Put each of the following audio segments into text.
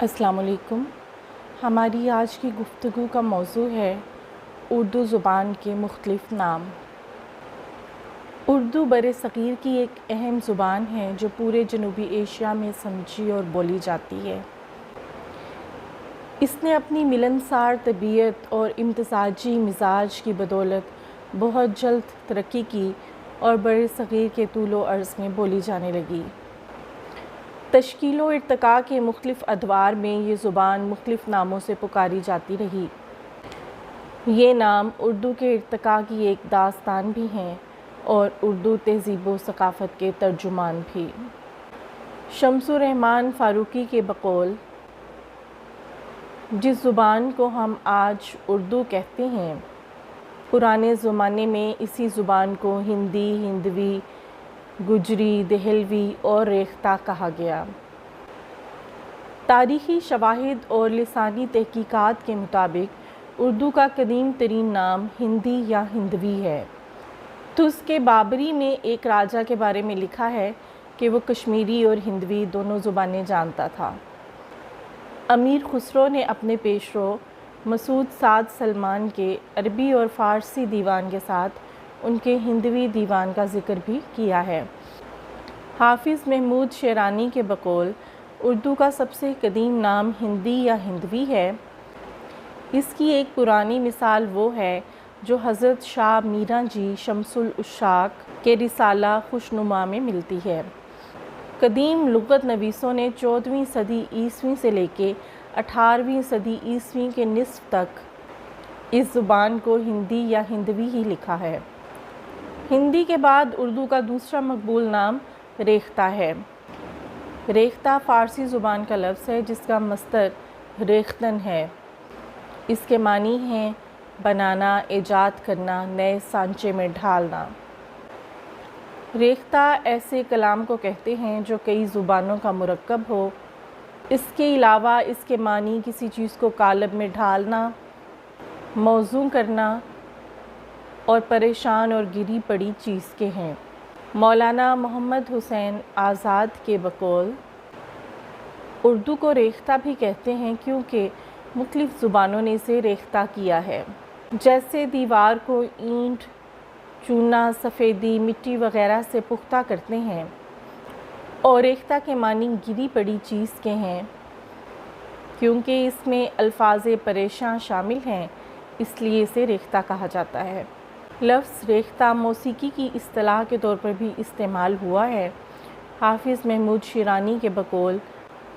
السلام علیکم۔ ہماری آج کی گفتگو کا موضوع ہے اردو زبان کے مختلف نام۔ اردو برصغیر کی ایک اہم زبان ہے جو پورے جنوبی ایشیا میں سمجھی اور بولی جاتی ہے۔ اس نے اپنی ملنسار طبیعت اور امتزاجی مزاج کی بدولت بہت جلد ترقی کی اور برصغیر کے طول و عرض میں بولی جانے لگی۔ تشکیل و ارتقاء کے مختلف ادوار میں یہ زبان مختلف ناموں سے پکاری جاتی رہی۔ یہ نام اردو کے ارتقاء کی ایک داستان بھی ہیں اور اردو تہذیب و ثقافت کے ترجمان بھی۔ شمس الرحمن فاروقی کے بقول جس زبان کو ہم آج اردو کہتے ہیں، پرانے زمانے میں اسی زبان کو ہندی، ہندوی، گجری، دہلوی اور ریختہ کہا گیا۔ تاریخی شواہد اور لسانی تحقیقات کے مطابق اردو کا قدیم ترین نام ہندی یا ہندوی ہے۔ تز کے بابری میں ایک راجا کے بارے میں لکھا ہے کہ وہ کشمیری اور ہندوی دونوں زبانیں جانتا تھا۔ امیر خسرو نے اپنے پیشرو مسعود سعد سلمان کے عربی اور فارسی دیوان کے ساتھ ان کے ہندوی دیوان کا ذکر بھی کیا ہے۔ حافظ محمود شیرانی کے بقول اردو کا سب سے قدیم نام ہندی یا ہندوی ہے۔ اس کی ایک پرانی مثال وہ ہے جو حضرت شاہ میراں جی شمس العشاق کے رسالہ خوشنما میں ملتی ہے۔ قدیم لغت نویسوں نے 14ویں صدی عیسوی سے لے کے 18ویں صدی عیسوی کے نصف تک اس زبان کو ہندی یا ہندوی ہی لکھا ہے۔ ہندی کے بعد اردو کا دوسرا مقبول نام ریختہ ہے۔ ریختہ فارسی زبان کا لفظ ہے جس کا مصدر ریختن ہے۔ اس کے معنی ہیں بنانا، ایجاد کرنا، نئے سانچے میں ڈھالنا۔ ریختہ ایسے کلام کو کہتے ہیں جو کئی زبانوں کا مرکب ہو۔ اس کے علاوہ اس کے معنی کسی چیز کو قالب میں ڈھالنا، موزوں کرنا اور پریشان اور گری پڑی چیز کے ہیں۔ مولانا محمد حسین آزاد کے بقول اردو کو ریختہ بھی کہتے ہیں کیونکہ مختلف زبانوں نے اسے ریختہ کیا ہے، جیسے دیوار کو اینٹ، چونا، سفیدی، مٹی وغیرہ سے پختہ کرتے ہیں، اور ریختہ کے معنی گری پڑی چیز کے ہیں۔ کیونکہ اس میں الفاظ پریشاں شامل ہیں اس لیے اسے ریختہ کہا جاتا ہے۔ لفظ ریختہ موسیقی کی اصطلاح کے طور پر بھی استعمال ہوا ہے۔ حافظ محمود شیرانی کے بقول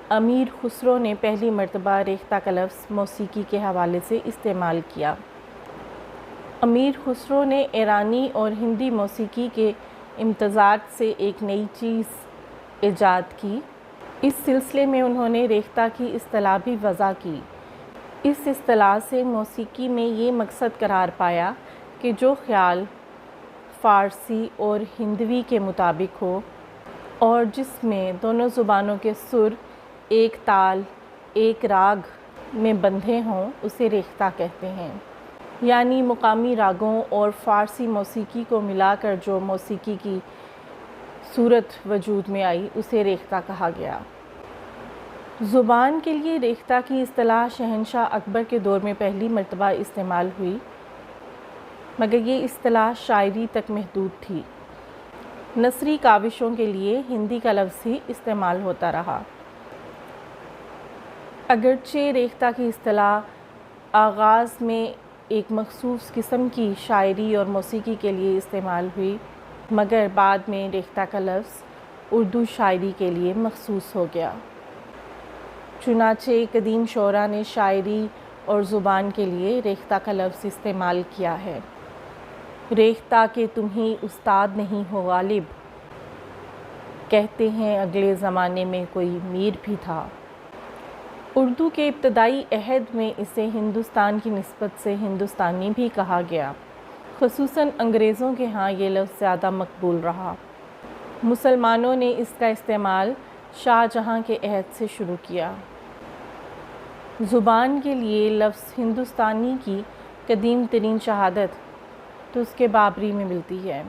امیر خسرو نے پہلی مرتبہ ریختہ کا لفظ موسیقی کے حوالے سے استعمال کیا۔ امیر خسرو نے ایرانی اور ہندی موسیقی کے امتزاج سے ایک نئی چیز ایجاد کی۔ اس سلسلے میں انہوں نے ریختہ کی اصطلاح بھی وضع کی۔ اس اصطلاح سے موسیقی میں یہ مقصد قرار پایا کہ جو خیال فارسی اور ہندوی کے مطابق ہو اور جس میں دونوں زبانوں کے سر ایک تال، ایک راگ میں بندھے ہوں، اسے ریختہ کہتے ہیں۔ یعنی مقامی راگوں اور فارسی موسیقی کو ملا کر جو موسیقی کی صورت وجود میں آئی اسے ریختہ کہا گیا۔ زبان کے لیے ریختہ کی اصطلاح شہنشاہ اکبر کے دور میں پہلی مرتبہ استعمال ہوئی، مگر یہ اصطلاح شاعری تک محدود تھی۔ نثری کاوشوں کے لیے ہندی کا لفظ ہی استعمال ہوتا رہا۔ اگرچہ ریختہ کی اصطلاح آغاز میں ایک مخصوص قسم کی شاعری اور موسیقی کے لیے استعمال ہوئی، مگر بعد میں ریختہ کا لفظ اردو شاعری کے لیے مخصوص ہو گیا۔ چنانچہ قدیم شعراء نے شاعری اور زبان کے لیے ریختہ کا لفظ استعمال کیا ہے۔ ریختہ کہ تمہیں استاد نہیں ہو غالب، کہتے ہیں اگلے زمانے میں کوئی میر بھی تھا۔ اردو کے ابتدائی عہد میں اسے ہندوستان کی نسبت سے ہندوستانی بھی کہا گیا، خصوصاً انگریزوں کے ہاں یہ لفظ زیادہ مقبول رہا۔ مسلمانوں نے اس کا استعمال شاہ جہاں کے عہد سے شروع کیا۔ زبان کے لیے لفظ ہندوستانی کی قدیم ترین شہادت تو اس کے بابری میں ملتی ہے۔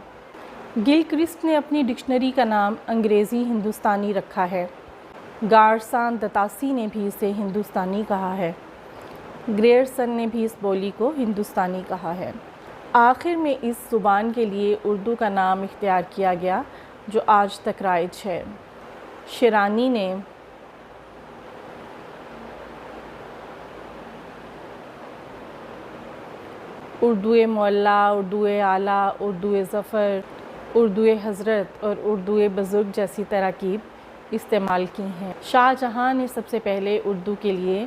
گل کرسٹ نے اپنی ڈکشنری کا نام انگریزی ہندوستانی رکھا ہے۔ گارسان دتاسی نے بھی اسے ہندوستانی کہا ہے۔ گریئرسن نے بھی اس بولی کو ہندوستانی کہا ہے۔ آخر میں اس زبان کے لیے اردو کا نام اختیار کیا گیا جو آج تک رائج ہے۔ شیرانی نے اردو معلیٰ، اردو اعلیٰ، اردو ظفر، اردو حضرت اور اردو بزرگ جیسی تراکیب استعمال کی ہیں۔ شاہ جہاں نے سب سے پہلے اردو کے لیے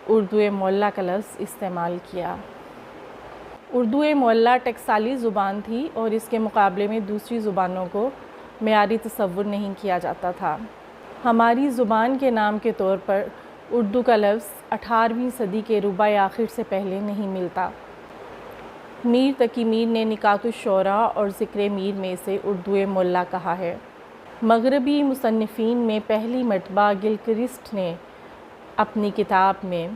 اردو معلیٰ کا لفظ استعمال کیا۔ اردو معلیٰ ٹکسالی زبان تھی اور اس کے مقابلے میں دوسری زبانوں کو معیاری تصور نہیں کیا جاتا تھا۔ ہماری زبان کے نام کے طور پر اردو کا لفظ 18ویں صدی کے ربع آخر سے پہلے نہیں ملتا۔ میر تقی میر نے نکات الشعراء اور ذکر میر میں اسے اردو معلیٰ کہا ہے۔ مغربی مصنفین میں پہلی مرتبہ گلکرسٹ نے اپنی کتاب میں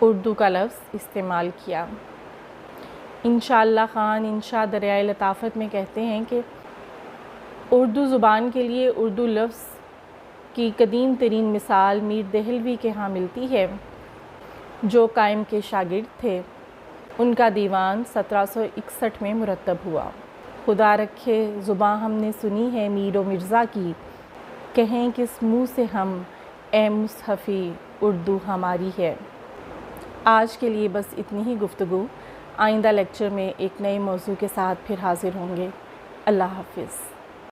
اردو کا لفظ استعمال کیا۔ انشاءاللہ خان انشاء دریائے لطافت میں کہتے ہیں کہ اردو زبان کے لیے اردو لفظ کی قدیم ترین مثال میر دہلوی کے ہاں ملتی ہے جو قائم کے شاگرد تھے۔ ان کا دیوان 1761 میں مرتب ہوا۔ خدا رکھے زباں ہم نے سنی ہے میر و مرزا کی، کہیں کس منہ سے ہم اے مصحفی اردو ہماری ہے۔ آج کے لیے بس اتنی ہی گفتگو۔ آئندہ لیکچر میں ایک نئے موضوع کے ساتھ پھر حاضر ہوں گے۔ اللہ حافظ۔